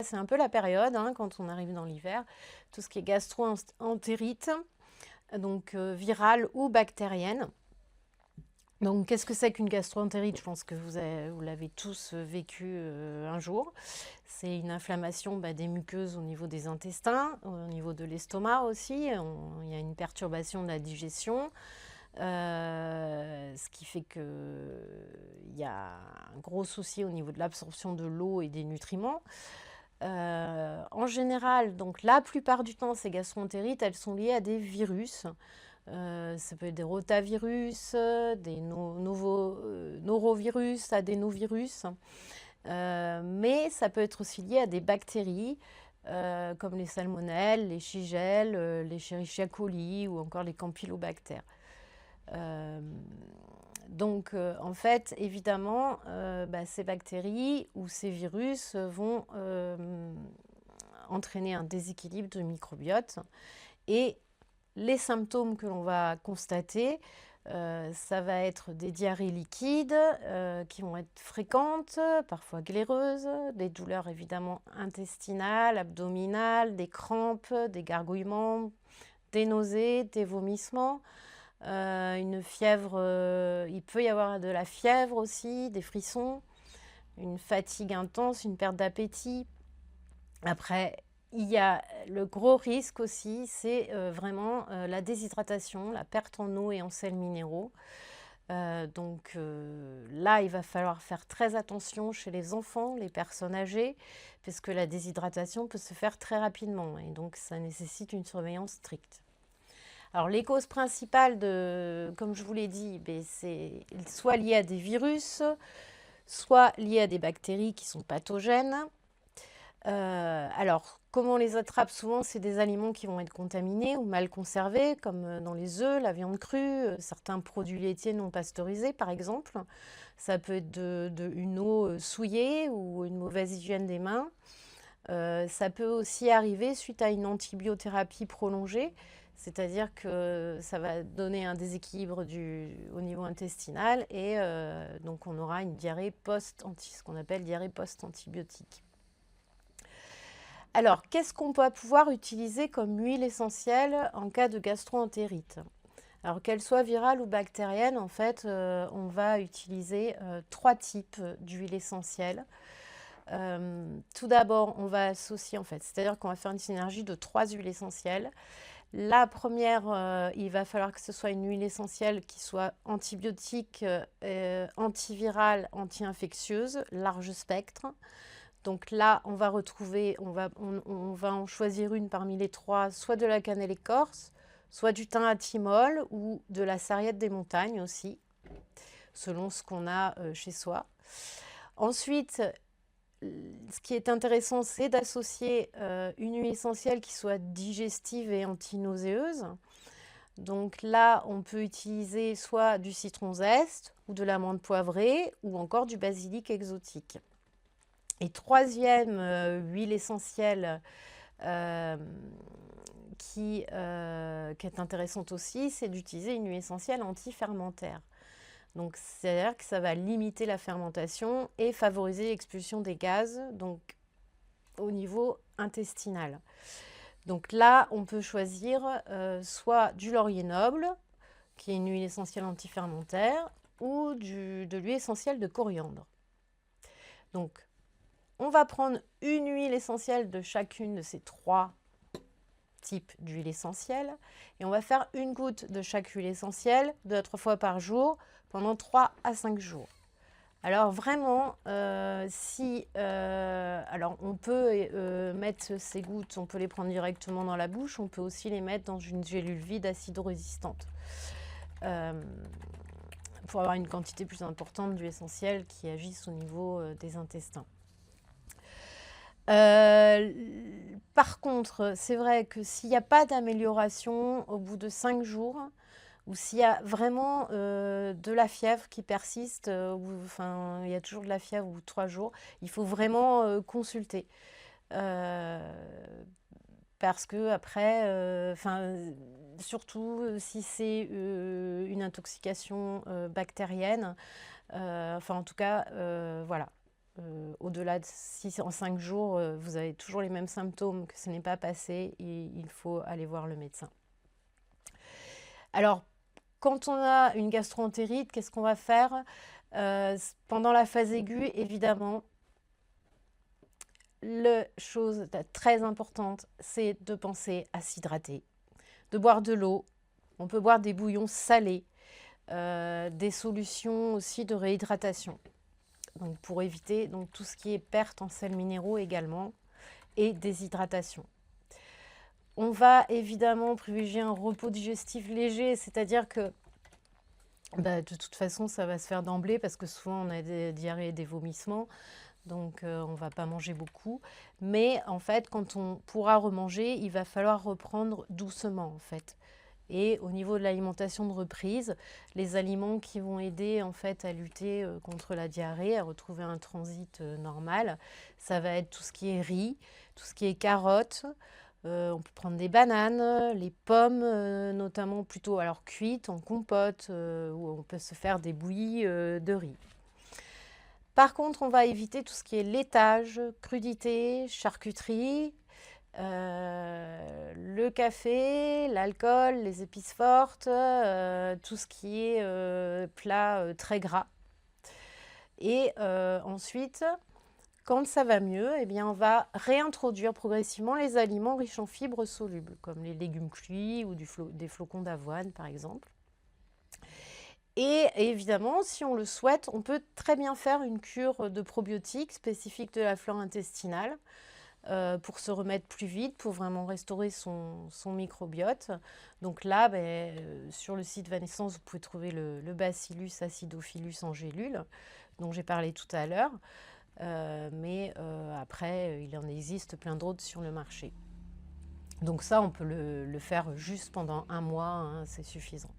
C'est un peu la période, hein, quand on arrive dans l'hiver, tout ce qui est gastro-entérite, donc virale ou bactérienne. Donc, qu'est-ce que c'est qu'une gastro-entérite? Je pense que vous l'avez tous vécu un jour. C'est une inflammation des muqueuses au niveau des intestins, au niveau de l'estomac aussi. Il y a une perturbation de la digestion, ce qui fait qu'il y a un gros souci au niveau de l'absorption de l'eau et des nutriments. En général, donc la plupart du temps, ces gastro-entérites, elles sont liées à des virus. Ça peut être des rotavirus, des norovirus, adénovirus, mais ça peut être aussi lié à des bactéries comme les salmonelles, les shigelles, les Escherichia coli ou encore les campylobactères. Donc, en fait, évidemment, ces bactéries ou ces virus vont entraîner un déséquilibre du microbiote. Et les symptômes que l'on va constater, ça va être des diarrhées liquides qui vont être fréquentes, parfois glaireuses, des douleurs évidemment intestinales, abdominales, des crampes, des gargouillements, des nausées, des vomissements. Une fièvre, il peut y avoir de la fièvre aussi, des frissons, une fatigue intense, une perte d'appétit. Après, il y a le gros risque aussi, c'est vraiment la déshydratation, la perte en eau et en sels minéraux. Donc là, il va falloir faire très attention chez les enfants, les personnes âgées, parce que la déshydratation peut se faire très rapidement et donc ça nécessite une surveillance stricte. Alors, les causes principales, comme je vous l'ai dit, c'est soit liées à des virus, soit liées à des bactéries qui sont pathogènes. Alors, comment on les attrape? Souvent, c'est des aliments qui vont être contaminés ou mal conservés, comme dans les œufs, la viande crue, certains produits laitiers non pasteurisés, par exemple. Ça peut être une eau souillée ou une mauvaise hygiène des mains. Ça peut aussi arriver suite à une antibiothérapie prolongée, c'est-à-dire que ça va donner un déséquilibre au niveau intestinal et donc on aura une diarrhée ce qu'on appelle diarrhée post-antibiotique. Alors, qu'est-ce qu'on va pouvoir utiliser comme huile essentielle en cas de gastro-entérite? Alors, qu'elle soit virale ou bactérienne, en fait, on va utiliser 3 types d'huiles essentielles. Tout d'abord, on va associer, en fait, c'est-à-dire qu'on va faire une synergie de 3 huiles essentielles. La première, il va falloir que ce soit une huile essentielle qui soit antibiotique, antivirale, anti-infectieuse, large spectre. Donc là, on va en choisir une parmi les 3, soit de la cannelle écorce, soit du thym à thymol ou de la sarriette des montagnes aussi, selon ce qu'on a chez soi. Ensuite, ce qui est intéressant, c'est d'associer une huile essentielle qui soit digestive et antinauséeuse. Donc là, on peut utiliser soit du citron zeste ou de l'amande poivrée ou encore du basilic exotique. Et troisième huile essentielle qui est intéressante aussi, c'est d'utiliser une huile essentielle anti-fermentaire. Donc, c'est-à-dire que ça va limiter la fermentation et favoriser l'expulsion des gaz, donc au niveau intestinal. Donc là, on peut choisir soit du laurier noble, qui est une huile essentielle anti-fermentaire, ou de l'huile essentielle de coriandre. Donc, on va prendre une huile essentielle de chacune de ces 3 types d'huile essentielle et on va faire une goutte de chaque huile essentielle 2 à 3 fois par jour pendant 3 à 5 jours. Alors vraiment, alors on peut mettre ces gouttes, on peut les prendre directement dans la bouche, on peut aussi les mettre dans une gélule vide acido-résistante pour avoir une quantité plus importante d'huile essentielle qui agissent au niveau des intestins. Par contre, c'est vrai que s'il n'y a pas d'amélioration au bout de 5 jours, ou s'il y a vraiment de la fièvre qui persiste, il y a toujours de la fièvre au bout de 3 jours, il faut vraiment consulter. Parce que après, surtout si c'est une intoxication bactérienne, en tout cas, voilà. au-delà de si en 5 jours, vous avez toujours les mêmes symptômes, que ce n'est pas passé, il faut aller voir le médecin. Alors, quand on a une gastro-entérite, qu'est-ce qu'on va faire? Pendant la phase aiguë, évidemment, la chose très importante, c'est de penser à s'hydrater, de boire de l'eau. On peut boire des bouillons salés, des solutions aussi de réhydratation. Donc pour éviter donc, tout ce qui est perte en sels minéraux également et déshydratation. On va évidemment privilégier un repos digestif léger, c'est-à-dire que de toute façon, ça va se faire d'emblée parce que souvent on a des diarrhées et des vomissements. Donc on ne va pas manger beaucoup. Mais en fait, quand on pourra remanger, il va falloir reprendre doucement en fait. Et au niveau de l'alimentation de reprise, les aliments qui vont aider en fait à lutter contre la diarrhée, à retrouver un transit normal, ça va être tout ce qui est riz, tout ce qui est carottes. On peut prendre des bananes, les pommes, notamment plutôt alors cuites en compote, ou on peut se faire des bouillies de riz. Par contre, on va éviter tout ce qui est laitage, crudité, charcuterie, le café, l'alcool, les épices fortes, tout ce qui est plat très gras. Et ensuite, quand ça va mieux, eh bien, on va réintroduire progressivement les aliments riches en fibres solubles, comme les légumes cuits ou des flocons d'avoine, par exemple. Et évidemment, si on le souhaite, on peut très bien faire une cure de probiotiques spécifique de la flore intestinale pour se remettre plus vite, pour vraiment restaurer son microbiote. Donc là, sur le site Vanescence, vous pouvez trouver le Bacillus acidophilus en gélule, dont j'ai parlé tout à l'heure. Mais après, il en existe plein d'autres sur le marché. Donc ça, on peut le faire juste pendant 1 mois, hein, c'est suffisant.